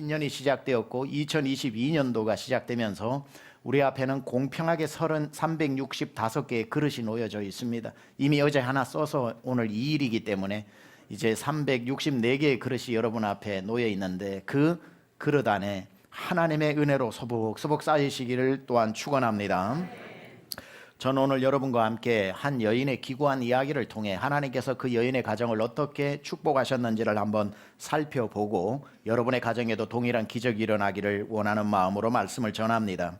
신년이 시작되었고 2022년도가 시작되면서 우리 앞에는 공평하게 365개의 그릇이 놓여져 있습니다. 이미 어제 하나 써서 오늘 2일이기 때문에 이제 364개의 그릇이 여러분 앞에 놓여 있는데 그 그릇 안에 하나님의 은혜로 소복소복 쌓이시기를 또한 축원합니다. 저는 오늘 여러분과 함께 한 여인의 기구한 이야기를 통해 하나님께서 그 여인의 가정을 어떻게 축복하셨는지를 한번 살펴보고 여러분의 가정에도 동일한 기적이 일어나기를 원하는 마음으로 말씀을 전합니다.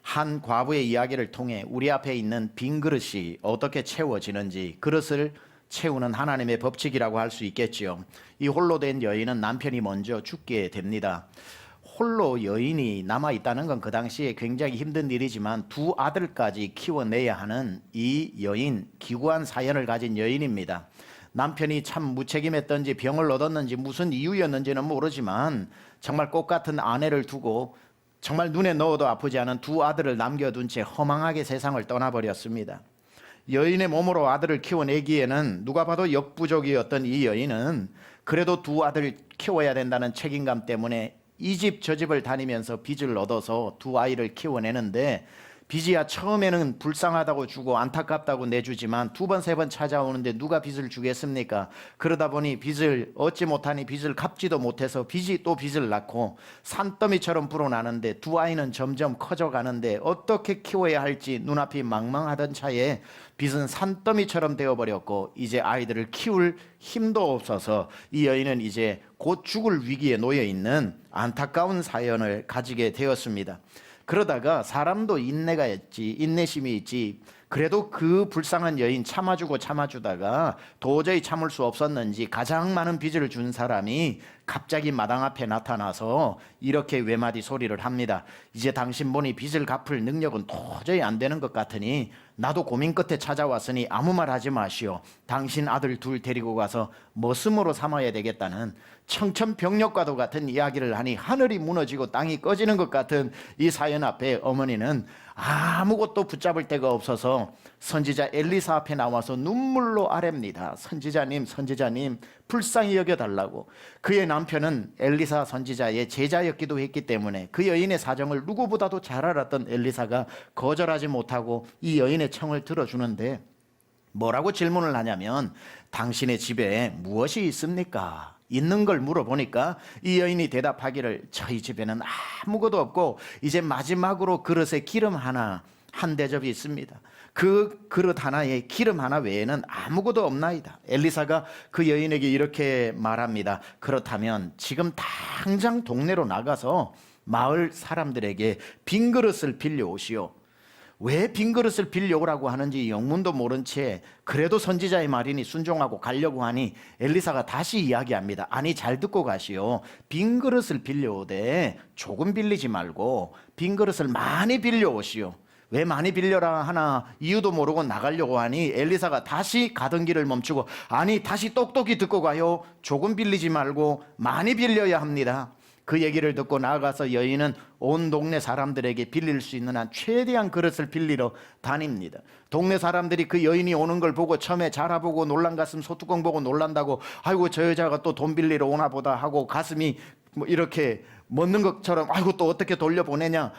한 과부의 이야기를 통해 우리 앞에 있는 빈 그릇이 어떻게 채워지는지, 그릇을 채우는 하나님의 법칙이라고 할 수 있겠지요. 이 홀로 된 여인은 남편이 먼저 죽게 됩니다. 홀로 여인이 남아있다는 건 그 당시에 굉장히 힘든 일이지만 두 아들까지 키워내야 하는 이 여인, 기구한 사연을 가진 여인입니다. 남편이 참 무책임했던지 병을 얻었는지 무슨 이유였는지는 모르지만 정말 꽃 같은 아내를 두고 정말 눈에 넣어도 아프지 않은 두 아들을 남겨둔 채 허망하게 세상을 떠나버렸습니다. 여인의 몸으로 아들을 키워내기에는 누가 봐도 역부족이었던 이 여인은 그래도 두 아들을 키워야 된다는 책임감 때문에 이 집 저 집을 다니면서 빚을 얻어서 두 아이를 키워내는데, 빚이야 처음에는 불쌍하다고 주고 안타깝다고 내주지만 두 번, 세 번 찾아오는데 누가 빚을 주겠습니까? 그러다 보니 빚을 얻지 못하니 빚을 갚지도 못해서 빚이 또 빚을 낳고 산더미처럼 불어나는데 두 아이는 점점 커져가는데 어떻게 키워야 할지 눈앞이 망망하던 차에 빚은 산더미처럼 되어버렸고 이제 아이들을 키울 힘도 없어서 이 여인은 이제 곧 죽을 위기에 놓여있는 안타까운 사연을 가지게 되었습니다. 그러다가 사람도 인내가 있지, 인내심이 있지, 그래도 그 불쌍한 여인 참아주다가 도저히 참을 수 없었는지 가장 많은 빚을 준 사람이 갑자기 마당 앞에 나타나서 이렇게 외마디 소리를 합니다. 이제 당신 보니 빚을 갚을 능력은 도저히 안 되는 것 같으니 나도 고민 끝에 찾아왔으니 아무 말 하지 마시오. 당신 아들 둘 데리고 가서 머슴으로 삼아야 되겠다는 청천벽력과도 같은 이야기를 하니 하늘이 무너지고 땅이 꺼지는 것 같은 이 사연 앞에 어머니는 아무것도 붙잡을 데가 없어서 선지자 엘리사 앞에 나와서 눈물로 아뢰입니다. 선지자님 불쌍히 여겨달라고. 그의 남편은 엘리사 선지자의 제자였기도 했기 때문에 그 여인의 사정을 누구보다도 잘 알았던 엘리사가 거절하지 못하고 이 여인의 청을 들어주는데 뭐라고 질문을 하냐면, 당신의 집에 무엇이 있습니까? 있는 걸 물어보니까 이 여인이 대답하기를, 저희 집에는 아무것도 없고 이제 마지막으로 그릇에 기름 하나 한 대접이 있습니다. 그 그릇 하나에 기름 하나 외에는 아무것도 없나이다. 엘리사가 그 여인에게 이렇게 말합니다. 그렇다면 지금 당장 동네로 나가서 마을 사람들에게 빈 그릇을 빌려 오시오. 왜 빈 그릇을 빌려오라고 하는지 영문도 모른 채 그래도 선지자의 말이니 순종하고 가려고 하니 엘리사가 다시 이야기합니다. 아니, 잘 듣고 가시오. 빈 그릇을 빌려오되 조금 빌리지 말고 빈 그릇을 많이 빌려오시오. 왜 많이 빌려라 하나 이유도 모르고 나가려고 하니 엘리사가 다시 가던 길을 멈추고, 아니, 다시 똑똑히 듣고 가요. 조금 빌리지 말고 많이 빌려야 합니다. 그 얘기를 듣고 나아가서 여인은 온 동네 사람들에게 빌릴 수 있는 한 최대한 그릇을 빌리러 다닙니다. 동네 사람들이 그 여인이 오는 걸 보고 처음에 자라보고 놀란 가슴 소뚜껑 보고 놀란다고, 아이고 저 여자가 또 돈 빌리러 오나 보다 하고 가슴이 뭐 이렇게 멎는 것처럼, 아이고 또 어떻게 돌려보내냐,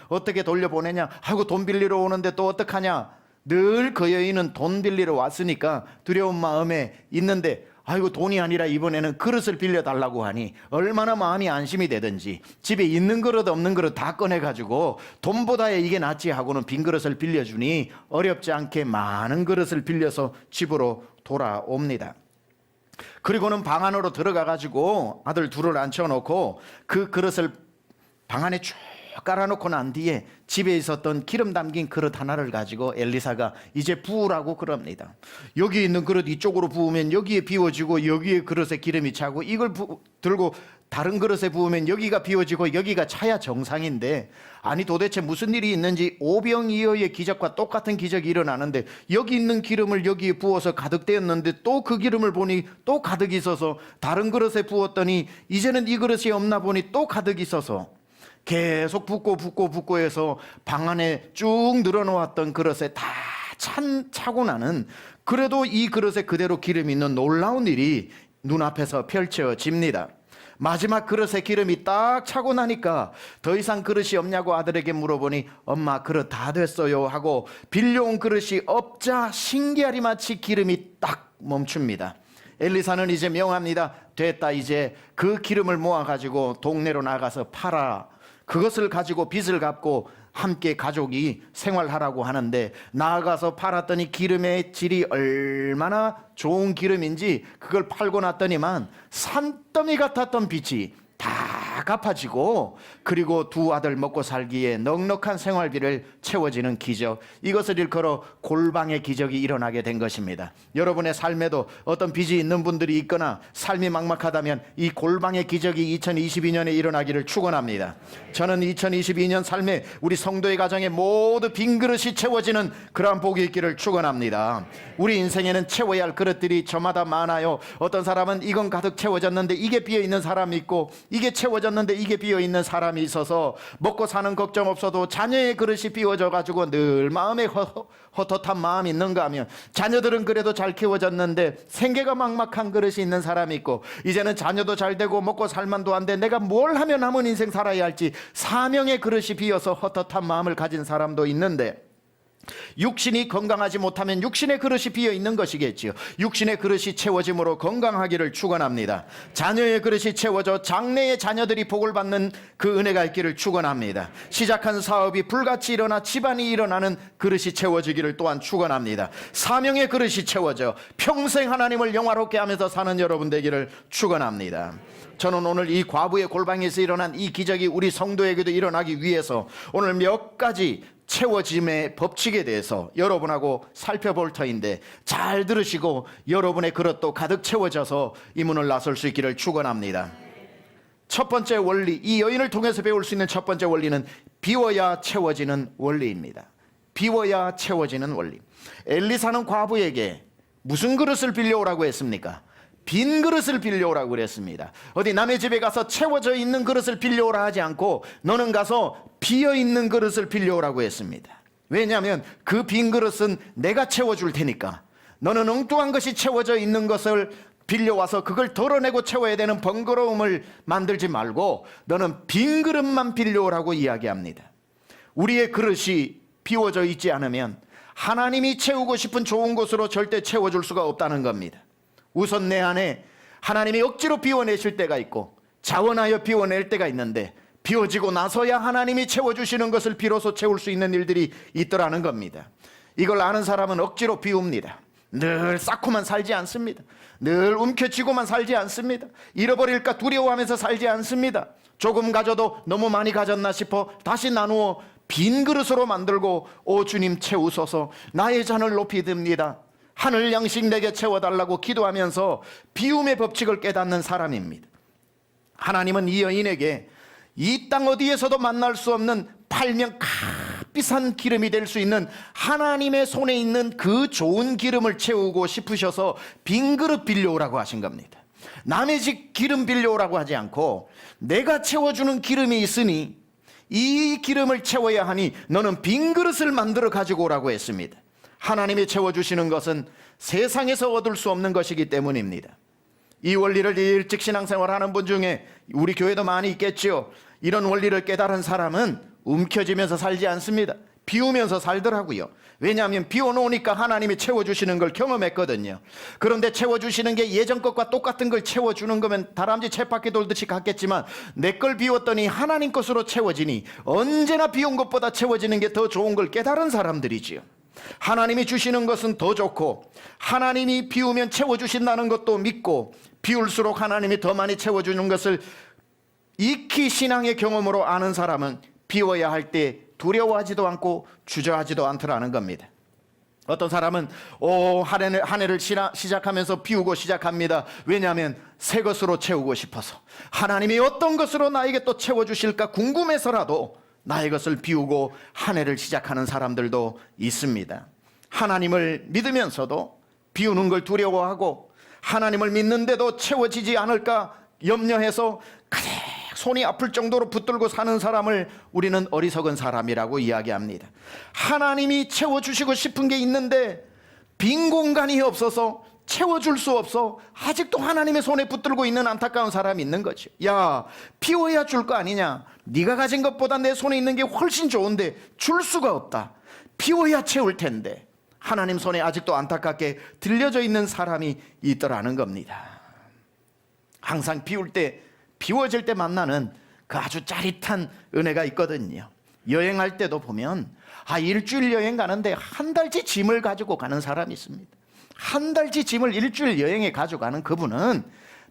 아이고 돈 빌리러 오는데 또 어떡하냐. 늘 그 여인은 돈 빌리러 왔으니까 두려운 마음에 있는데, 아이고 돈이 아니라 이번에는 그릇을 빌려달라고 하니 얼마나 마음이 안심이 되든지 집에 있는 그릇 없는 그릇 다 꺼내가지고 돈보다 이게 낫지 하고는 빈 그릇을 빌려주니 어렵지 않게 많은 그릇을 빌려서 집으로 돌아옵니다. 그리고는 방 안으로 들어가가지고 아들 둘을 앉혀놓고 그 그릇을 방 안에 쭉 깔아놓고 난 뒤에 집에 있었던 기름 담긴 그릇 하나를 가지고 엘리사가 이제 부으라고 그럽니다. 여기 있는 그릇 이쪽으로 부으면 여기에 비워지고 여기에 그릇에 기름이 차고, 이걸 들고 다른 그릇에 부으면 여기가 비워지고 여기가 차야 정상인데, 아니 도대체 무슨 일이 있는지 오병이어의 기적과 똑같은 기적이 일어나는데 여기 있는 기름을 여기에 부어서 가득 되었는데 또 그 기름을 보니 또 가득 있어서 다른 그릇에 부었더니 이제는 이 그릇이 없나 보니 또 가득 있어서 계속 붓고 해서 방 안에 쭉 늘어놓았던 그릇에 다 차고 나는, 그래도 이 그릇에 그대로 기름이 있는 놀라운 일이 눈앞에서 펼쳐집니다. 마지막 그릇에 기름이 딱 차고 나니까 더 이상 그릇이 없냐고 아들에게 물어보니 엄마 그릇 다 됐어요 하고 빌려온 그릇이 없자 신기하리마치 기름이 딱 멈춥니다. 엘리사는 이제 명합니다. 됐다, 이제 그 기름을 모아가지고 동네로 나가서 팔아 그것을 가지고 빚을 갚고 함께 가족이 생활하라고 하는데, 나아가서 팔았더니 기름의 질이 얼마나 좋은 기름인지 그걸 팔고 났더니만 산더미 같았던 빚이 다 갚아지고, 그리고 두 아들 먹고 살기에 넉넉한 생활비를 채워지는 기적, 이것을 일컬어 골방의 기적이 일어나게 된 것입니다. 여러분의 삶에도 어떤 빚이 있는 분들이 있거나 삶이 막막하다면 이 골방의 기적이 2022년에 일어나기를 축원합니다. 저는 2022년 삶에 우리 성도의 가정에 모두 빈 그릇이 채워지는 그러한 복이 있기를 축원합니다. 우리 인생에는 채워야 할 그릇들이 저마다 많아요. 어떤 사람은 이건 가득 채워졌는데 이게 비어있는 사람이 있고, 이게 채워졌는데 이게 비어있는 사람이 있어서 먹고 사는 걱정 없어도 자녀의 그릇이 비워져 가지고 늘 마음에 헛헛한 마음이 있는가 하면, 자녀들은 그래도 잘 키워졌는데 생계가 막막한 그릇이 있는 사람이 있고, 이제는 자녀도 잘 되고 먹고 살만도 한데 내가 뭘 하면 남은 인생 살아야 할지 사명의 그릇이 비어서 헛헛한 마음을 가진 사람도 있는데, 육신이 건강하지 못하면 육신의 그릇이 비어 있는 것이겠지요. 육신의 그릇이 채워짐으로 건강하기를 축원합니다. 자녀의 그릇이 채워져 장래의 자녀들이 복을 받는 그 은혜가 있기를 축원합니다. 시작한 사업이 불같이 일어나 집안이 일어나는 그릇이 채워지기를 또한 축원합니다. 사명의 그릇이 채워져 평생 하나님을 영화롭게 하면서 사는 여러분 되기를 축원합니다. 저는 오늘 이 과부의 골방에서 일어난 이 기적이 우리 성도에게도 일어나기 위해서 오늘 몇 가지 채워짐의 법칙에 대해서 여러분하고 살펴볼 터인데, 잘 들으시고 여러분의 그릇도 가득 채워져서 이 문을 나설 수 있기를 축원합니다. 첫 번째 원리, 이 여인을 통해서 배울 수 있는 첫 번째 원리는 비워야 채워지는 원리입니다. 비워야 채워지는 원리. 엘리사는 과부에게 무슨 그릇을 빌려오라고 했습니까? 빈 그릇을 빌려오라고 그랬습니다. 어디 남의 집에 가서 채워져 있는 그릇을 빌려오라 하지 않고 너는 가서 비어있는 그릇을 빌려오라고 했습니다. 왜냐하면 그 빈 그릇은 내가 채워줄 테니까, 너는 엉뚱한 것이 채워져 있는 것을 빌려와서 그걸 덜어내고 채워야 되는 번거로움을 만들지 말고 너는 빈 그릇만 빌려오라고 이야기합니다. 우리의 그릇이 비워져 있지 않으면 하나님이 채우고 싶은 좋은 것으로 절대 채워줄 수가 없다는 겁니다. 우선 내 안에 하나님이 억지로 비워내실 때가 있고 자원하여 비워낼 때가 있는데, 비워지고 나서야 하나님이 채워주시는 것을 비로소 채울 수 있는 일들이 있더라는 겁니다. 이걸 아는 사람은 억지로 비웁니다. 늘 쌓고만 살지 않습니다. 늘 움켜쥐고만 살지 않습니다. 잃어버릴까 두려워하면서 살지 않습니다. 조금 가져도 너무 많이 가졌나 싶어 다시 나누어 빈 그릇으로 만들고, 오 주님 채우소서, 나의 잔을 높이 듭니다, 하늘 양식 내게 채워달라고 기도하면서 비움의 법칙을 깨닫는 사람입니다. 하나님은 이 여인에게 이 땅 어디에서도 만날 수 없는 팔면 값비싼 기름이 될 수 있는 하나님의 손에 있는 그 좋은 기름을 채우고 싶으셔서 빈 그릇 빌려오라고 하신 겁니다. 남의 집 기름 빌려오라고 하지 않고 내가 채워주는 기름이 있으니 이 기름을 채워야 하니 너는 빈 그릇을 만들어 가지고 오라고 했습니다. 하나님이 채워주시는 것은 세상에서 얻을 수 없는 것이기 때문입니다. 이 원리를 일찍 신앙생활하는 분 중에 우리 교회도 많이 있겠지요. 이런 원리를 깨달은 사람은 움켜쥐면서 살지 않습니다. 비우면서 살더라고요. 왜냐하면 비워놓으니까 하나님이 채워주시는 걸 경험했거든요. 그런데 채워주시는 게 예전 것과 똑같은 걸 채워주는 거면 다람쥐 쳇바퀴 돌듯이 같겠지만, 내 걸 비웠더니 하나님 것으로 채워지니 언제나 비운 것보다 채워지는 게 더 좋은 걸 깨달은 사람들이지요. 하나님이 주시는 것은 더 좋고 하나님이 비우면 채워주신다는 것도 믿고, 비울수록 하나님이 더 많이 채워주는 것을 익히 신앙의 경험으로 아는 사람은 비워야 할 때 두려워하지도 않고 주저하지도 않더라는 겁니다. 어떤 사람은 한 해를 시작하면서 비우고 시작합니다. 왜냐하면 새 것으로 채우고 싶어서, 하나님이 어떤 것으로 나에게 또 채워주실까 궁금해서라도 나의 것을 비우고 한 해를 시작하는 사람들도 있습니다. 하나님을 믿으면서도 비우는 걸 두려워하고, 하나님을 믿는데도 채워지지 않을까 염려해서 가득 손이 아플 정도로 붙들고 사는 사람을 우리는 어리석은 사람이라고 이야기합니다. 하나님이 채워주시고 싶은 게 있는데 빈 공간이 없어서 채워줄 수 없어. 아직도 하나님의 손에 붙들고 있는 안타까운 사람이 있는 거죠. 야, 비워야 줄 거 아니냐. 네가 가진 것보다 내 손에 있는 게 훨씬 좋은데 줄 수가 없다. 비워야 채울 텐데. 하나님 손에 아직도 안타깝게 들려져 있는 사람이 있더라는 겁니다. 항상 비울 때, 비워질 때 만나는 그 아주 짜릿한 은혜가 있거든요. 여행할 때도 보면 일주일 여행 가는데 한 달치 짐을 가지고 가는 사람이 있습니다. 한 달치 짐을 일주일 여행에 가져가는 그분은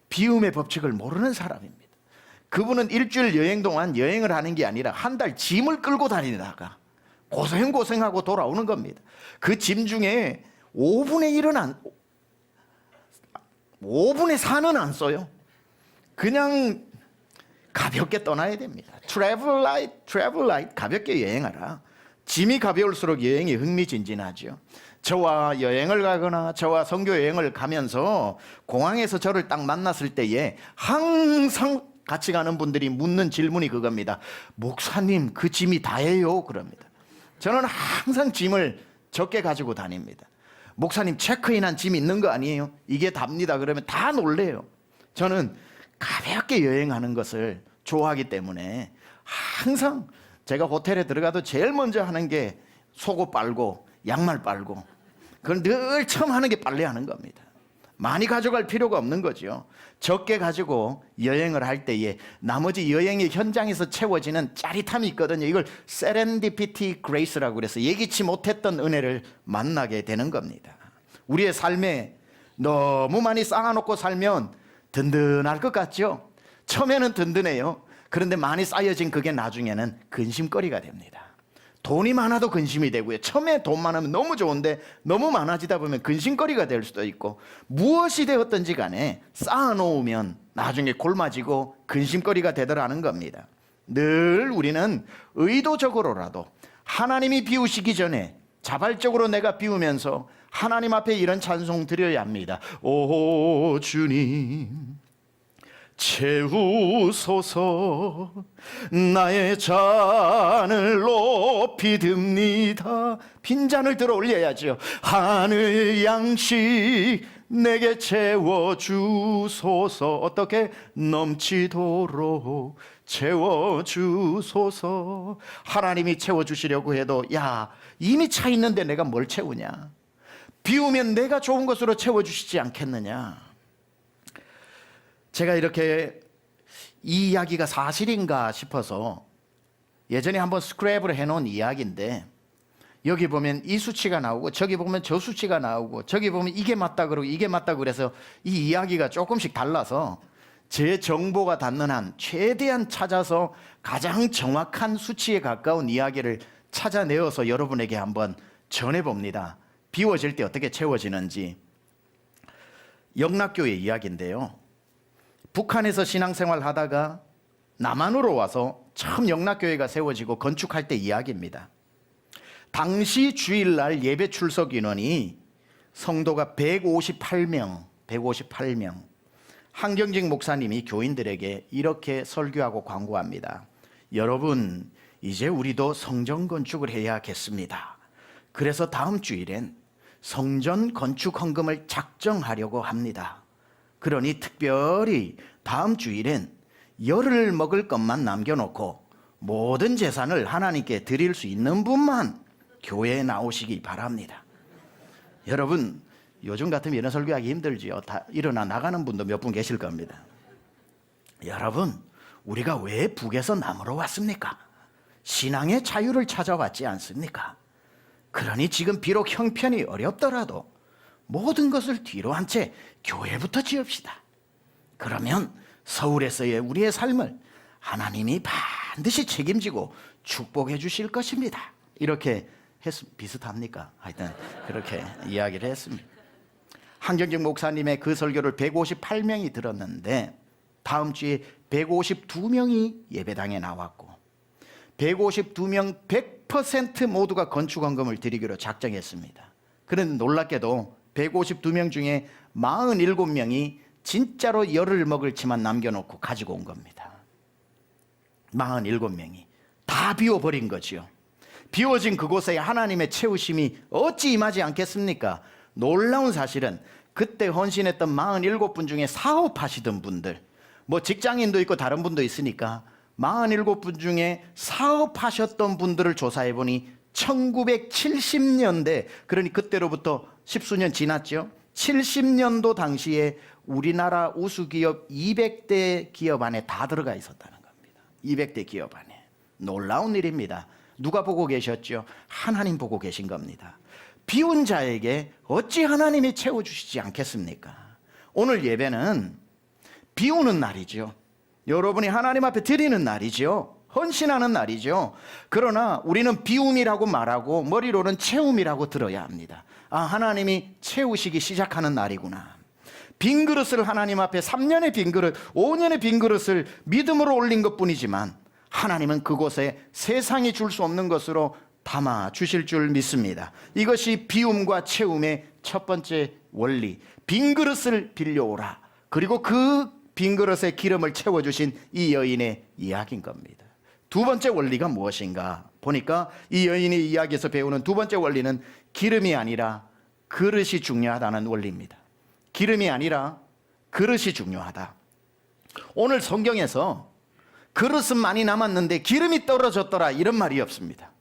비움의 법칙을 모르는 사람입니다. 그분은 일주일 여행 동안 여행을 하는 게 아니라 한 달 짐을 끌고 다니다가 고생하고 돌아오는 겁니다. 그 짐 중에 5분의 4는 안 써요. 그냥 가볍게 떠나야 됩니다. Travel light, 가볍게 여행하라. 짐이 가벼울수록 여행이 흥미진진하죠. 저와 여행을 가거나 저와 선교 여행을 가면서 공항에서 저를 딱 만났을 때에 항상 같이 가는 분들이 묻는 질문이 그겁니다. 목사님, 그 짐이 다예요? 그럽니다. 저는 항상 짐을 적게 가지고 다닙니다. 목사님, 체크인한 짐 있는 거 아니에요? 이게 답니다. 그러면 다 놀래요. 저는 가볍게 여행하는 것을 좋아하기 때문에 항상 제가 호텔에 들어가도 제일 먼저 하는 게 속옷 빨고 양말 빨고, 그걸 늘 처음 하는 게 빨래하는 겁니다. 많이 가져갈 필요가 없는 거죠. 적게 가지고 여행을 할 때에 나머지 여행의 현장에서 채워지는 짜릿함이 있거든요. 이걸 serendipity grace라고 그래서 예기치 못했던 은혜를 만나게 되는 겁니다. 우리의 삶에 너무 많이 쌓아놓고 살면 든든할 것 같죠? 처음에는 든든해요. 그런데 많이 쌓여진 그게 나중에는 근심거리가 됩니다. 돈이 많아도 근심이 되고요. 처음에 돈 많으면 너무 좋은데 너무 많아지다 보면 근심거리가 될 수도 있고, 무엇이 되었든지 간에 쌓아놓으면 나중에 골마지고 근심거리가 되더라는 겁니다. 늘 우리는 의도적으로라도 하나님이 비우시기 전에 자발적으로 내가 비우면서 하나님 앞에 이런 찬송 드려야 합니다. 오 주님 채우소서, 나의 잔을 높이 듭니다. 빈잔을 들어 올려야죠. 하늘 양식 내게 채워주소서. 어떻게? 넘치도록 채워주소서. 하나님이 채워주시려고 해도 이미 차 있는데 내가 뭘 채우냐. 비우면 내가 좋은 것으로 채워주시지 않겠느냐. 제가 이렇게 이 이야기가 사실인가 싶어서 예전에 한번 스크랩을 해놓은 이야기인데, 여기 보면 이 수치가 나오고 저기 보면 저 수치가 나오고 저기 보면 이게 맞다 그러고 이게 맞다 그래서 이 이야기가 조금씩 달라서 제 정보가 닿는 한 최대한 찾아서 가장 정확한 수치에 가까운 이야기를 찾아내어서 여러분에게 한번 전해봅니다. 비워질 때 어떻게 채워지는지. 영락교회 이야기인데요. 북한에서 신앙생활 하다가 남한으로 와서 처음 영락교회가 세워지고 건축할 때 이야기입니다. 당시 주일날 예배 출석 인원이 성도가 158명. 한경직 목사님이 교인들에게 이렇게 설교하고 광고합니다. 여러분, 이제 우리도 성전 건축을 해야겠습니다. 그래서 다음 주일엔 성전 건축 헌금을 작정하려고 합니다. 그러니 특별히 다음 주일엔 열을 먹을 것만 남겨놓고 모든 재산을 하나님께 드릴 수 있는 분만 교회에 나오시기 바랍니다. 여러분, 요즘 같으면 이런 설교하기 힘들지요. 다 일어나 나가는 분도 몇 분 계실 겁니다. 여러분, 우리가 왜 북에서 남으로 왔습니까? 신앙의 자유를 찾아왔지 않습니까? 그러니 지금 비록 형편이 어렵더라도 모든 것을 뒤로 한 채 교회부터 지읍시다. 그러면 서울에서의 우리의 삶을 하나님이 반드시 책임지고 축복해 주실 것입니다. 이렇게 비슷합니까? 하여튼 그렇게 이야기를 했습니다. 한경직 목사님의 그 설교를 158명이 들었는데 다음 주에 152명이 예배당에 나왔고 152명 100% 모두가 건축헌금을 드리기로 작정했습니다. 그런데 놀랍게도 152명 중에 47명이 진짜로 열을 먹을 치만 남겨놓고 가지고 온 겁니다. 47명이 다 비워버린 거죠. 비워진 그곳에 하나님의 채우심이 어찌 임하지 않겠습니까? 놀라운 사실은 그때 헌신했던 47분 중에 사업하시던 분들, 뭐 직장인도 있고 다른 분도 있으니까 47분 중에 사업하셨던 분들을 조사해 보니 1970년대, 그러니 그때로부터 십수년 지났죠. 70년도 당시에 우리나라 우수기업 200대 기업 안에 다 들어가 있었다는 겁니다. 200대 기업 안에. 놀라운 일입니다. 누가 보고 계셨죠? 하나님 보고 계신 겁니다. 비운 자에게 어찌 하나님이 채워주시지 않겠습니까? 오늘 예배는 비우는 날이죠. 여러분이 하나님 앞에 드리는 날이죠. 헌신하는 날이죠. 그러나 우리는 비움이라고 말하고 머리로는 채움이라고 들어야 합니다. 아, 하나님이 채우시기 시작하는 날이구나. 빈 그릇을 하나님 앞에 3년의 빈 그릇, 5년의 빈 그릇을 믿음으로 올린 것뿐이지만 하나님은 그곳에 세상이 줄 수 없는 것으로 담아 주실 줄 믿습니다. 이것이 비움과 채움의 첫 번째 원리. 빈 그릇을 빌려오라. 그리고 그 빈 그릇에 기름을 채워주신 이 여인의 이야기인 겁니다. 두 번째 원리가 무엇인가 보니까 이 여인의 이야기에서 배우는 두 번째 원리는 기름이 아니라 그릇이 중요하다는 원리입니다. 기름이 아니라 그릇이 중요하다. 오늘 성경에서 그릇은 많이 남았는데 기름이 떨어졌더라 이런 말이 없습니다.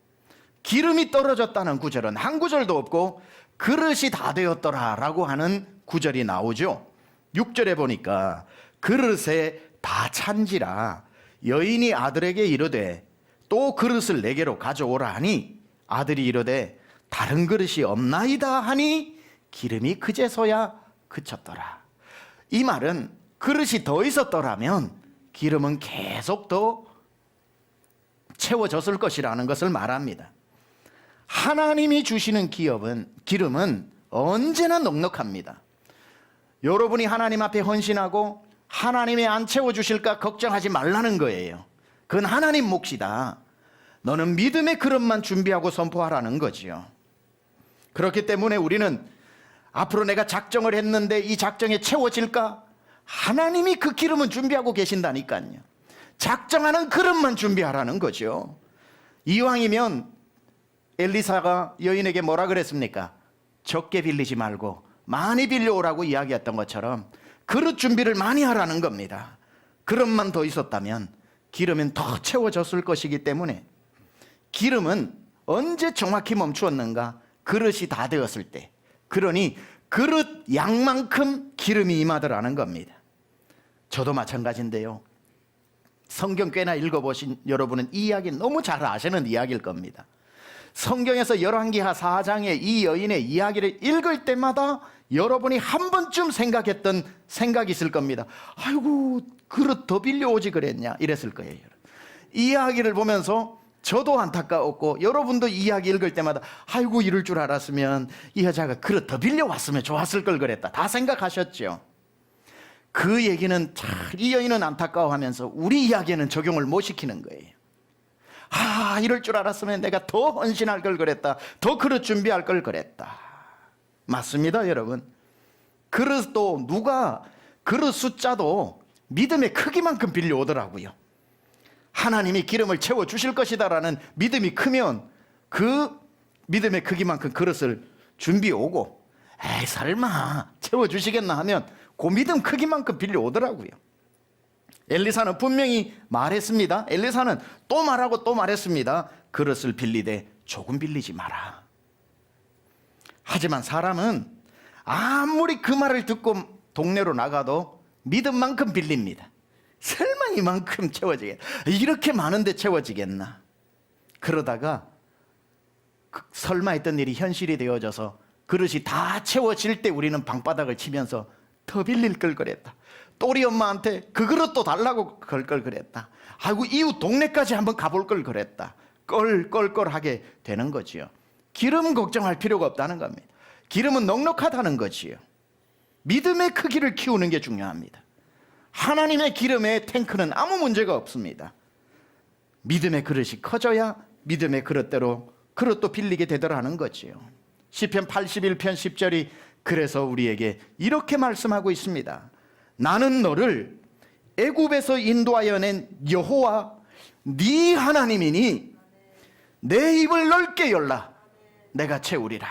기름이 떨어졌다는 구절은 한 구절도 없고 그릇이 다 되었더라 라고 하는 구절이 나오죠. 6절에 보니까 그릇에 다 찬지라 여인이 아들에게 이르되 또 그릇을 내게로 가져오라 하니 아들이 이르되 다른 그릇이 없나이다 하니 기름이 그제서야 그쳤더라. 이 말은 그릇이 더 있었더라면 기름은 계속 더 채워졌을 것이라는 것을 말합니다. 하나님이 주시는 기름은 언제나 넉넉합니다. 여러분이 하나님 앞에 헌신하고 하나님이 안 채워주실까 걱정하지 말라는 거예요. 그건 하나님 몫이다. 너는 믿음의 그릇만 준비하고 선포하라는 거지요. 그렇기 때문에 우리는 앞으로 내가 작정을 했는데 이 작정에 채워질까? 하나님이 그 기름은 준비하고 계신다니까요. 작정하는 그릇만 준비하라는 거죠. 이왕이면 엘리사가 여인에게 뭐라 그랬습니까? 적게 빌리지 말고 많이 빌려오라고 이야기했던 것처럼 그릇 준비를 많이 하라는 겁니다. 그릇만 더 있었다면 기름은 더 채워졌을 것이기 때문에 기름은 언제 정확히 멈추었는가? 그릇이 다 되었을 때. 그러니 그릇 양만큼 기름이 임하더라는 겁니다. 저도 마찬가지인데요. 성경 꽤나 읽어보신 여러분은 이 이야기 너무 잘 아시는 이야기일 겁니다. 성경에서 열왕기하 4장의 이 여인의 이야기를 읽을 때마다 여러분이 한 번쯤 생각했던 생각이 있을 겁니다. 아이고 그릇 더 빌려오지 그랬냐 이랬을 거예요. 이 이야기를 보면서 저도 안타까웠고 여러분도 이 이야기 읽을 때마다 아이고 이럴 줄 알았으면 이 여자가 그릇 더 빌려왔으면 좋았을 걸 그랬다 다 생각하셨죠. 그 얘기는 참 이 여인은 안타까워하면서 우리 이야기에는 적용을 못 시키는 거예요. 아 이럴 줄 알았으면 내가 더 헌신할 걸 그랬다, 더 그릇 준비할 걸 그랬다. 맞습니다 여러분. 그릇도 누가 그릇 숫자도 믿음의 크기만큼 빌려오더라고요. 하나님이 기름을 채워주실 것이다 라는 믿음이 크면 그 믿음의 크기만큼 그릇을 준비해 오고 에이 설마 채워주시겠나 하면 그 믿음 크기만큼 빌려오더라고요. 엘리사는 분명히 말했습니다. 엘리사는 또 말하고 또 말했습니다. 그릇을 빌리되 조금 빌리지 마라. 하지만 사람은 아무리 그 말을 듣고 동네로 나가도 믿음만큼 빌립니다. 설마 이만큼 채워지겠나? 이렇게 많은데 채워지겠나? 그러다가 설마 했던 일이 현실이 되어져서 그릇이 다 채워질 때 우리는 방바닥을 치면서 더 빌릴 걸 그랬다. 또리 엄마한테 그 그릇도 달라고 걸 걸 그랬다. 아이고 이웃 동네까지 한번 가볼 걸 그랬다. 껄껄껄하게 되는 거지요. 기름 걱정할 필요가 없다는 겁니다. 기름은 넉넉하다는 거지요. 믿음의 크기를 키우는 게 중요합니다. 하나님의 기름의 탱크는 아무 문제가 없습니다. 믿음의 그릇이 커져야 믿음의 그릇대로 그릇도 빌리게 되더라는 거지요. 시편 81편 10절이 그래서 우리에게 이렇게 말씀하고 있습니다. 나는 너를 애굽에서 인도하여 낸 여호와 네 하나님이니 내 입을 넓게 열라 내가 채우리라.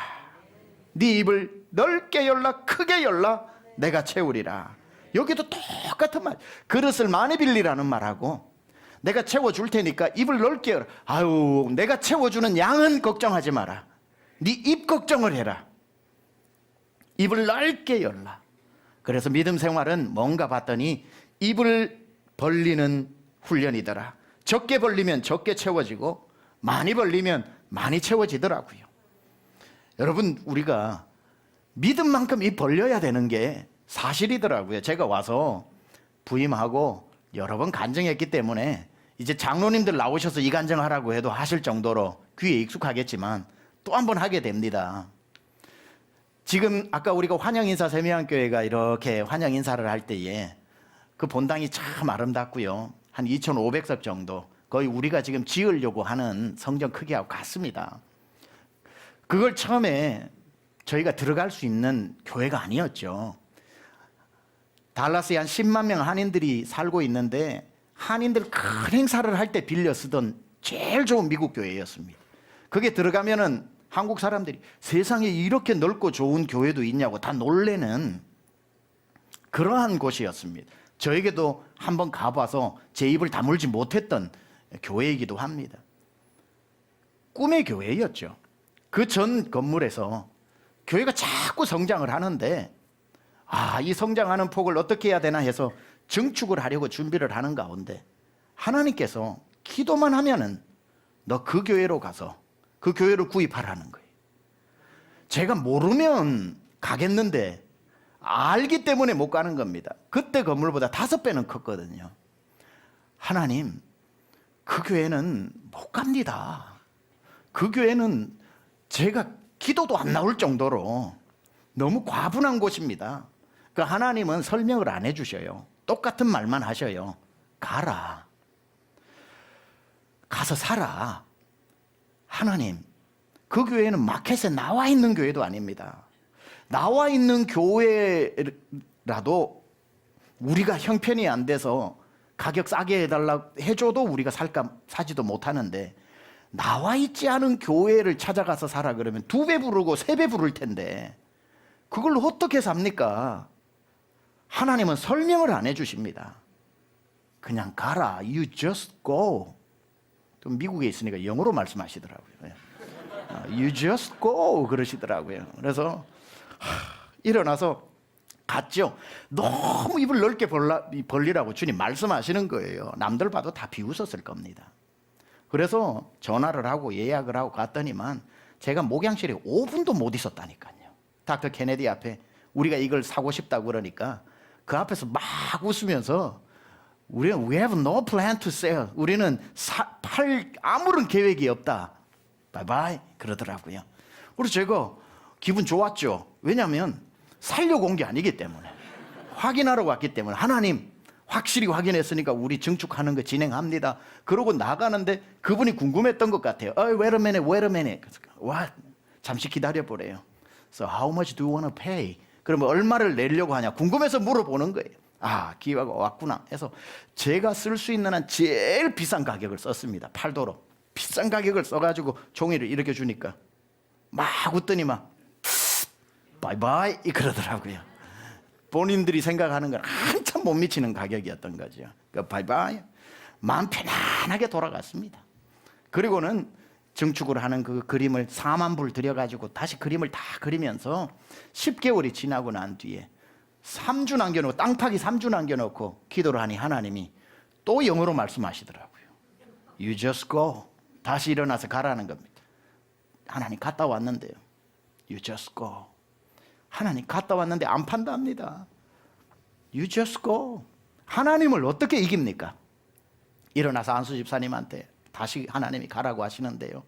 네 입을 넓게 열라 크게 열라 내가 채우리라. 여기도 똑같은 말. 그릇을 많이 빌리라는 말하고 내가 채워줄 테니까 입을 넓게 열어. 아유, 내가 채워주는 양은 걱정하지 마라. 네 입 걱정을 해라. 입을 넓게 열라. 그래서 믿음 생활은 뭔가 봤더니 입을 벌리는 훈련이더라. 적게 벌리면 적게 채워지고 많이 벌리면 많이 채워지더라고요. 여러분, 우리가 믿음만큼 입 벌려야 되는 게 사실이더라고요. 제가 와서 부임하고 여러 번 간증했기 때문에 이제 장로님들 나오셔서 이 간증하라고 해도 하실 정도로 귀에 익숙하겠지만 또 한 번 하게 됩니다. 지금 아까 우리가 환영인사 세미양교회가 이렇게 환영인사를 할 때에 그 본당이 참 아름답고요. 한 2,500석 정도, 거의 우리가 지금 지으려고 하는 성전 크기하고 같습니다. 그걸 처음에 저희가 들어갈 수 있는 교회가 아니었죠. 달라스에 한 10만 명 한인들이 살고 있는데 한인들 큰 행사를 할 때 빌려 쓰던 제일 좋은 미국 교회였습니다. 그게 들어가면은 한국 사람들이 세상에 이렇게 넓고 좋은 교회도 있냐고 다 놀래는 그러한 곳이었습니다. 저에게도 한번 가봐서 제 입을 다물지 못했던 교회이기도 합니다. 꿈의 교회였죠. 그 전 건물에서 교회가 자꾸 성장을 하는데 이 성장하는 폭을 어떻게 해야 되나 해서 증축을 하려고 준비를 하는 가운데 하나님께서 기도만 하면은 너 그 교회로 가서 그 교회를 구입하라는 거예요. 제가 모르면 가겠는데 알기 때문에 못 가는 겁니다. 그때 건물보다 5배는 컸거든요. 하나님, 그 교회는 못 갑니다. 그 교회는 제가 기도도 안 나올 정도로 너무 과분한 곳입니다. 그 하나님은 설명을 안 해주셔요. 똑같은 말만 하셔요. 가라. 가서 살아. 하나님, 그 교회는 마켓에 나와 있는 교회도 아닙니다. 나와 있는 교회라도 우리가 형편이 안 돼서 가격 싸게 해달라고 해줘도 우리가 사지도 못하는데 나와 있지 않은 교회를 찾아가서 사라 그러면 2배 부르고 3배 부를 텐데 그걸로 어떻게 삽니까? 하나님은 설명을 안 해주십니다. 그냥 가라. You just go. 또 미국에 있으니까 영어로 말씀하시더라고요. You just go 그러시더라고요. 그래서 일어나서 갔죠. 너무 입을 넓게 벌리라고 주님 말씀하시는 거예요. 남들 봐도 다 비웃었을 겁니다. 그래서 전화를 하고 예약을 하고 갔더니만 제가 목양실에 5분도 못 있었다니까요. 닥터 케네디 앞에 우리가 이걸 사고 싶다고 그러니까 그 앞에서 막 웃으면서 우리는 We have no plan to sell. 우리는 팔 아무런 계획이 없다. 바이바이 그러더라고요. 그래서 제가 기분 좋았죠. 왜냐하면 살려고 온 게 아니기 때문에 확인하러 왔기 때문에 하나님 확실히 확인했으니까 우리 증축하는 거 진행합니다. 그러고 나가는데 그분이 궁금했던 것 같아요. Wait a minute. What? 잠시 기다려보래요. So how much do you want to pay? 그러면 얼마를 내려고 하냐 궁금해서 물어보는 거예요. 기회가 왔구나 해서 제가 쓸 수 있는 한 제일 비싼 가격을 썼습니다. 8도로 비싼 가격을 써가지고 종이를 이렇게 주니까 막 웃더니만 바이바이 그러더라고요. 본인들이 생각하는 건 한참 못 미치는 가격이었던 거죠. 그러니까 바이바이 마음 편안하게 돌아갔습니다. 그리고는 증축을 하는 그 그림을 4만 불 들여가지고 다시 그림을 다 그리면서 10개월이 지나고 난 뒤에 3주 남겨놓고 땅파기 3주 남겨놓고 기도를 하니 하나님이 또 영어로 말씀하시더라고요. You just go. 다시 일어나서 가라는 겁니다. 하나님 갔다 왔는데요. You just go. 하나님 갔다 왔는데 안 판답니다. You just go. 하나님을 어떻게 이깁니까? 일어나서 안수 집사님한테 다시 하나님이 가라고 하시는데요.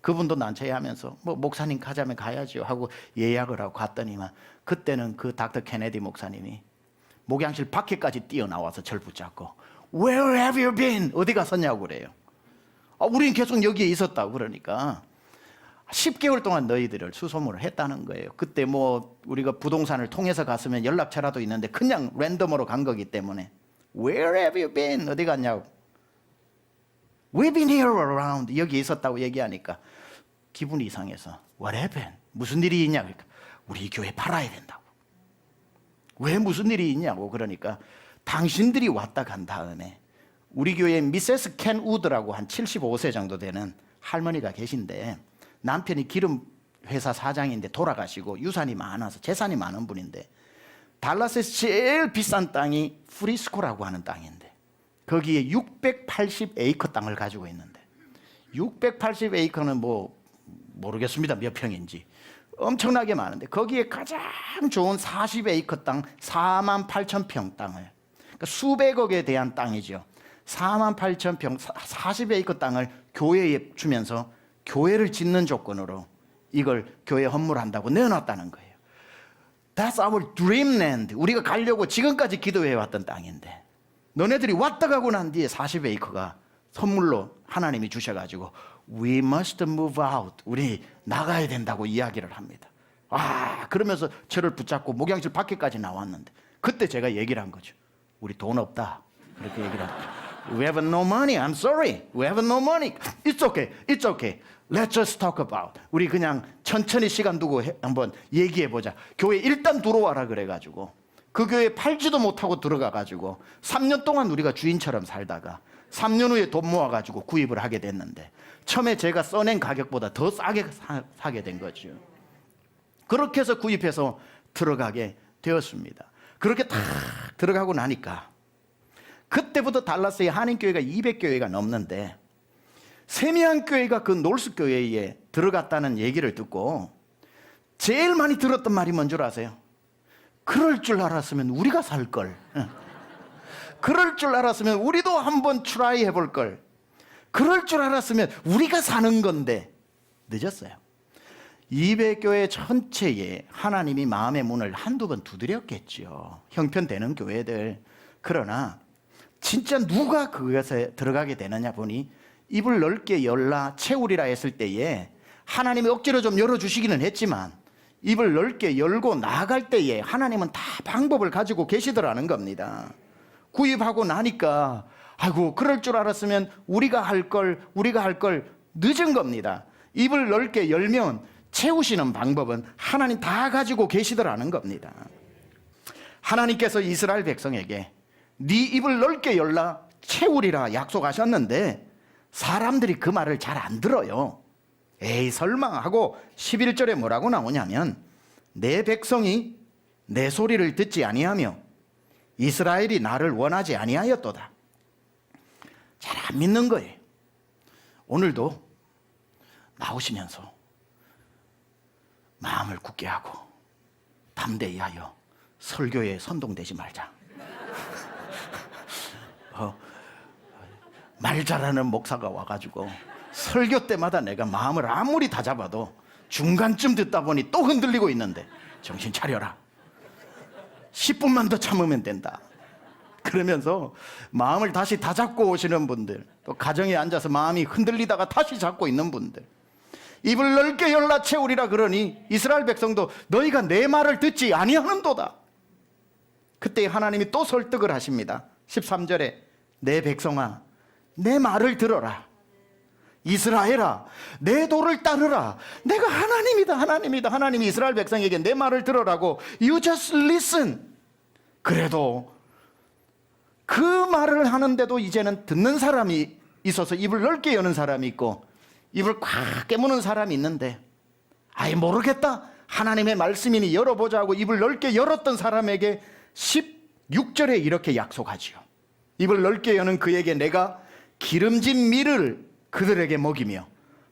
그분도 난처해하면서 목사님 가자면 가야죠 하고 예약을 하고 갔더니만 그때는 그 닥터 케네디 목사님이 목양실 밖에까지 뛰어나와서 절 붙잡고 Where have you been? 어디 갔었냐고 그래요. 우린 계속 여기에 있었다고 그러니까 10개월 동안 너희들을 수소문을 했다는 거예요. 그때 우리가 부동산을 통해서 갔으면 연락처라도 있는데 그냥 랜덤으로 간 거기 때문에 Where have you been? 어디 갔냐고. We've been here around. 여기 있었다고 얘기하니까 기분이 이상해서 What happened? 무슨 일이 있냐? 그러니까 우리 교회 팔아야 된다고. 왜 무슨 일이 있냐고. 그러니까 당신들이 왔다 간 다음에 우리 교회에 미세스 켄 우드라고 한 75세 정도 되는 할머니가 계신데 남편이 기름 회사 사장인데 돌아가시고 유산이 많아서 재산이 많은 분인데 달라스에서 제일 비싼 땅이 프리스코라고 하는 땅인데 거기에 680에이커 땅을 가지고 있는데 680에이커는 뭐 모르겠습니다 몇 평인지 엄청나게 많은데 거기에 가장 좋은 40에이커 땅 48,000평 땅을 그러니까 수백억에 대한 땅이죠. 48,000평 40에이커 땅을 교회에 주면서 교회를 짓는 조건으로 이걸 교회에 헌물한다고 내어놨다는 거예요. That's our dreamland. 우리가 가려고 지금까지 기도해왔던 땅인데 너네들이 왔다 가고 난 뒤에 40에이커가 선물로 하나님이 주셔가지고 We must move out. 우리 나가야 된다고 이야기를 합니다. 그러면서 저를 붙잡고 목양실 밖에까지 나왔는데 그때 제가 얘기를 한 거죠. 우리 돈 없다. 그렇게 얘기를 합니다. We have no money. I'm sorry. We have no money. It's okay. It's okay. Let's just talk about. 우리 그냥 천천히 시간 두고 한번 얘기해보자. 교회 일단 들어와라 그래가지고 그 교회 팔지도 못하고 들어가가지고 3년 동안 우리가 주인처럼 살다가 3년 후에 돈 모아가지고 구입을 하게 됐는데 처음에 제가 써낸 가격보다 더 싸게 사게 된 거죠. 그렇게 해서 구입해서 들어가게 되었습니다. 그렇게 딱 들어가고 나니까 그때부터 달라스에 한인교회가 200교회가 넘는데 세미안교회가 그 놀스교회에 들어갔다는 얘기를 듣고 제일 많이 들었던 말이 뭔 줄 아세요? 그럴 줄 알았으면 우리가 살걸. 그럴 줄 알았으면 우리도 한번 트라이 해볼 걸. 그럴 줄 알았으면 우리가 사는 건데 늦었어요. 200교회 전체에 하나님이 마음의 문을 한두 번 두드렸겠죠. 형편되는 교회들. 그러나 진짜 누가 그것에 들어가게 되느냐 보니 입을 넓게 열라 채우리라 했을 때에 하나님이 억지로 좀 열어주시기는 했지만 입을 넓게 열고 나아갈 때에 하나님은 다 방법을 가지고 계시더라는 겁니다. 구입하고 나니까 아이고 그럴 줄 알았으면 우리가 할 걸 늦은 겁니다. 입을 넓게 열면 채우시는 방법은 하나님 다 가지고 계시더라는 겁니다. 하나님께서 이스라엘 백성에게 네 입을 넓게 열라 채우리라 약속하셨는데 사람들이 그 말을 잘 안 들어요. 에이 설마 하고 11절에 뭐라고 나오냐면 내 백성이 내 소리를 듣지 아니하며 이스라엘이 나를 원하지 아니하였도다. 잘 안 믿는 거예요. 오늘도 나오시면서 마음을 굳게 하고 담대히 하여 설교에 선동되지 말자. 말 잘하는 목사가 와가지고 설교 때마다 내가 마음을 아무리 다잡아도 중간쯤 듣다 보니 또 흔들리고 있는데 정신 차려라. 10분만 더 참으면 된다. 그러면서 마음을 다시 다잡고 오시는 분들, 또 가정에 앉아서 마음이 흔들리다가 다시 잡고 있는 분들, 입을 넓게 열라 채우리라 그러니 이스라엘 백성도 너희가 내 말을 듣지 아니하는도다. 그때 하나님이 또 설득을 하십니다. 13절에 내 백성아 내 말을 들어라. 이스라엘아 내 도를 따르라. 내가 하나님이다. 하나님이 이스라엘 백성에게 내 말을 들으라고 You just listen. 그래도 그 말을 하는데도 이제는 듣는 사람이 있어서 입을 넓게 여는 사람이 있고 입을 꽉 깨무는 사람이 있는데 아이 모르겠다. 하나님의 말씀이니 열어보자고 입을 넓게 열었던 사람에게 16절에 이렇게 약속하지요. 입을 넓게 여는 그에게 내가 기름진 밀을 그들에게 먹이며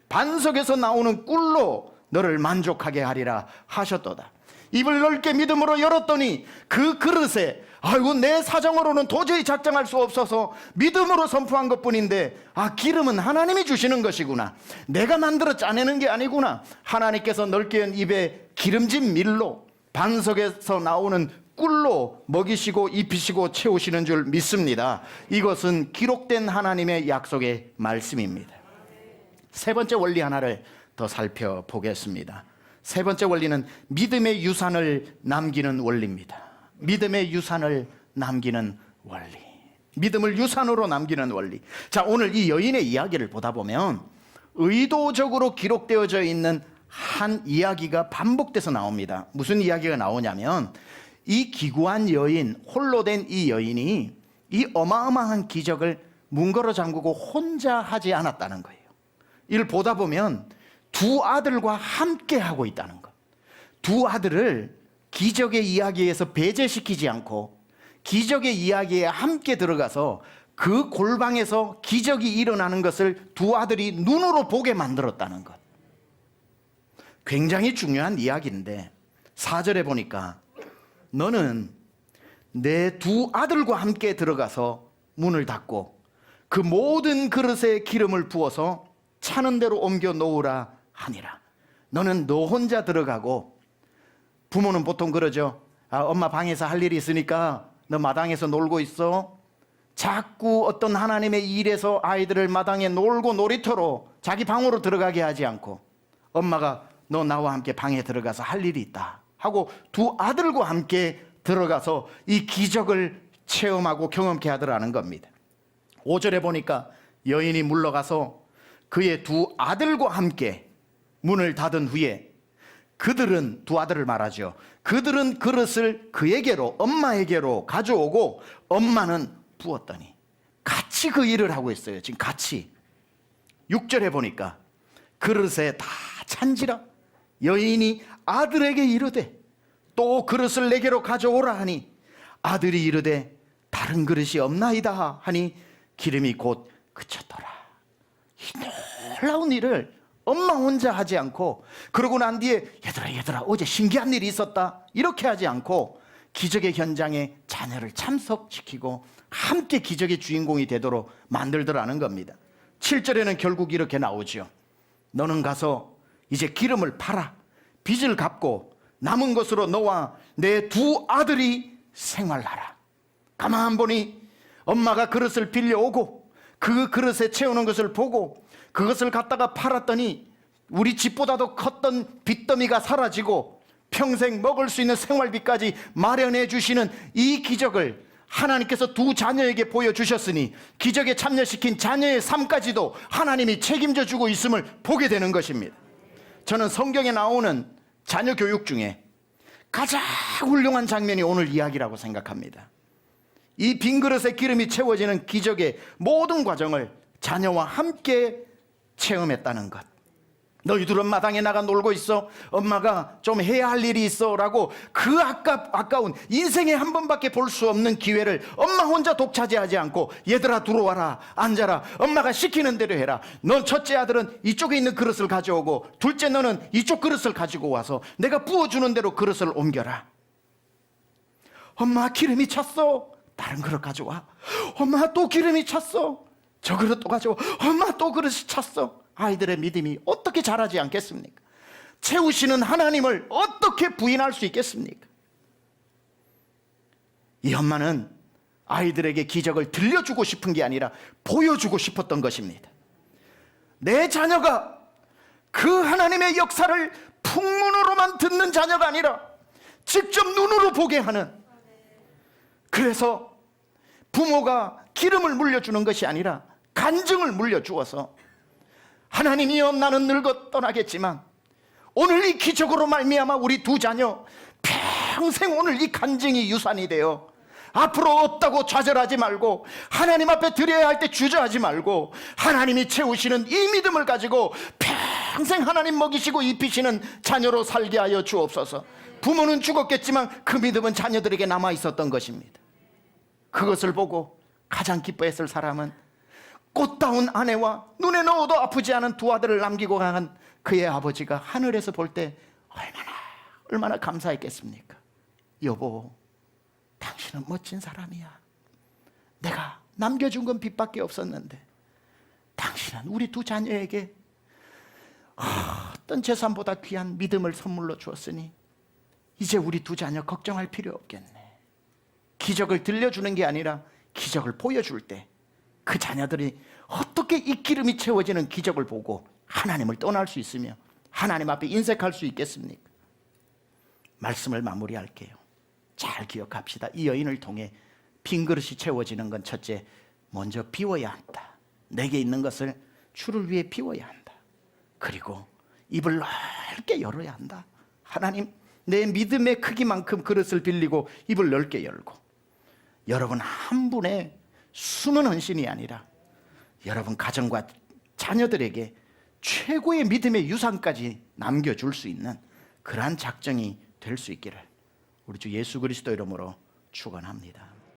반석에서 나오는 꿀로 너를 만족하게 하리라 하셨도다. 입을 넓게 믿음으로 열었더니 그 그릇에 아이고 내 사정으로는 도저히 작정할 수 없어서 믿음으로 선포한 것뿐인데 기름은 하나님이 주시는 것이구나. 내가 만들어 짜내는 게 아니구나. 하나님께서 넓게 연 입에 기름진 밀로 반석에서 나오는 꿀로 먹이시고 입히시고 채우시는 줄 믿습니다. 이것은 기록된 하나님의 약속의 말씀입니다. 세 번째 원리 하나를 더 살펴보겠습니다. 세 번째 원리는 믿음의 유산을 남기는 원리입니다. 믿음의 유산을 남기는 원리. 믿음을 유산으로 남기는 원리. 자, 오늘 이 여인의 이야기를 보다 보면 의도적으로 기록되어져 있는 한 이야기가 반복돼서 나옵니다. 무슨 이야기가 나오냐면 이 기구한 여인, 홀로 된 이 여인이 이 어마어마한 기적을 문걸어 잠그고 혼자 하지 않았다는 거예요. 이를 보다 보면 두 아들과 함께 하고 있다는 것. 두 아들을 기적의 이야기에서 배제시키지 않고 기적의 이야기에 함께 들어가서 그 골방에서 기적이 일어나는 것을 두 아들이 눈으로 보게 만들었다는 것. 굉장히 중요한 이야기인데 4절에 보니까 너는 내 두 아들과 함께 들어가서 문을 닫고 그 모든 그릇에 기름을 부어서 차는 대로 옮겨 놓으라 하니라. 너는 너 혼자 들어가고, 부모는 보통 그러죠. 엄마 방에서 할 일이 있으니까 너 마당에서 놀고 있어. 자꾸 어떤 하나님의 일에서 아이들을 마당에 놀고 놀이터로 자기 방으로 들어가게 하지 않고 엄마가 너 나와 함께 방에 들어가서 할 일이 있다 하고 두 아들과 함께 들어가서 이 기적을 체험하고 경험케 하더라는 겁니다. 5절에 보니까 여인이 물러가서 그의 두 아들과 함께 문을 닫은 후에 그들은, 두 아들을 말하죠, 그들은 그릇을 그에게로, 엄마에게로 가져오고 엄마는 부었더니 같이 그 일을 하고 있어요. 지금 같이. 6절에 보니까 그릇에 다 찬지라 여인이 아들에게 이르되 또 그릇을 내게로 가져오라 하니 아들이 이르되 다른 그릇이 없나이다 하니 기름이 곧 그쳤더라. 이 놀라운 일을 엄마 혼자 하지 않고, 그러고 난 뒤에 얘들아 어제 신기한 일이 있었다 이렇게 하지 않고 기적의 현장에 자녀를 참석시키고 함께 기적의 주인공이 되도록 만들더라는 겁니다. 7절에는 결국 이렇게 나오죠. 너는 가서 이제 기름을 팔아 빚을 갚고 남은 것으로 너와 내 두 아들이 생활하라. 가만 보니 엄마가 그릇을 빌려오고 그 그릇에 채우는 것을 보고 그것을 갖다가 팔았더니 우리 집보다도 컸던 빚더미가 사라지고 평생 먹을 수 있는 생활비까지 마련해 주시는 이 기적을 하나님께서 두 자녀에게 보여주셨으니 기적에 참여시킨 자녀의 삶까지도 하나님이 책임져 주고 있음을 보게 되는 것입니다. 저는 성경에 나오는 자녀 교육 중에 가장 훌륭한 장면이 오늘 이야기라고 생각합니다. 이 빈 그릇에 기름이 채워지는 기적의 모든 과정을 자녀와 함께 체험했다는 것. 너희들은 마당에 나가 놀고 있어. 엄마가 좀 해야 할 일이 있어 라고 그 아까운 인생에 한 번밖에 볼 수 없는 기회를 엄마 혼자 독차지하지 않고 얘들아 들어와라, 앉아라, 엄마가 시키는 대로 해라. 넌 첫째 아들은 이쪽에 있는 그릇을 가져오고 둘째 너는 이쪽 그릇을 가지고 와서 내가 부어주는 대로 그릇을 옮겨라. 엄마 기름이 찼어. 다른 그릇 가져와. 엄마 또 기름이 찼어. 저 그릇 또 가져와. 엄마 또 그릇이 찼어. 아이들의 믿음이 어떻게 자라지 않겠습니까? 채우시는 하나님을 어떻게 부인할 수 있겠습니까? 이 엄마는 아이들에게 기적을 들려주고 싶은 게 아니라 보여주고 싶었던 것입니다. 내 자녀가 그 하나님의 역사를 풍문으로만 듣는 자녀가 아니라 직접 눈으로 보게 하는, 그래서 부모가 기름을 물려주는 것이 아니라 간증을 물려주어서 하나님이여 나는 늙어 떠나겠지만 오늘 이 기적으로 말미암아 우리 두 자녀 평생 오늘 이 간증이 유산이 되어 앞으로 없다고 좌절하지 말고 하나님 앞에 드려야 할 때 주저하지 말고 하나님이 채우시는 이 믿음을 가지고 평생 하나님 먹이시고 입히시는 자녀로 살게 하여 주옵소서. 부모는 죽었겠지만 그 믿음은 자녀들에게 남아 있었던 것입니다. 그것을 보고 가장 기뻐했을 사람은 꽃다운 아내와 눈에 넣어도 아프지 않은 두 아들을 남기고 간 그의 아버지가 하늘에서 볼 때 얼마나 감사했겠습니까? 여보, 당신은 멋진 사람이야. 내가 남겨준 건 빚밖에 없었는데 당신은 우리 두 자녀에게 어떤 재산보다 귀한 믿음을 선물로 주었으니 이제 우리 두 자녀 걱정할 필요 없겠네. 기적을 들려주는 게 아니라 기적을 보여줄 때 그 자녀들이 어떻게 이 기름이 채워지는 기적을 보고 하나님을 떠날 수 있으며 하나님 앞에 인색할 수 있겠습니까? 말씀을 마무리할게요. 잘 기억합시다. 이 여인을 통해 빈 그릇이 채워지는 건 첫째, 먼저 비워야 한다. 내게 있는 것을 주를 위해 비워야 한다. 그리고 입을 넓게 열어야 한다. 하나님, 내 믿음의 크기만큼 그릇을 빌리고 입을 넓게 열고, 여러분 한 분의 숨은 헌신이 아니라 여러분 가정과 자녀들에게 최고의 믿음의 유산까지 남겨줄 수 있는 그러한 작정이 될 수 있기를 우리 주 예수 그리스도 이름으로 축원합니다.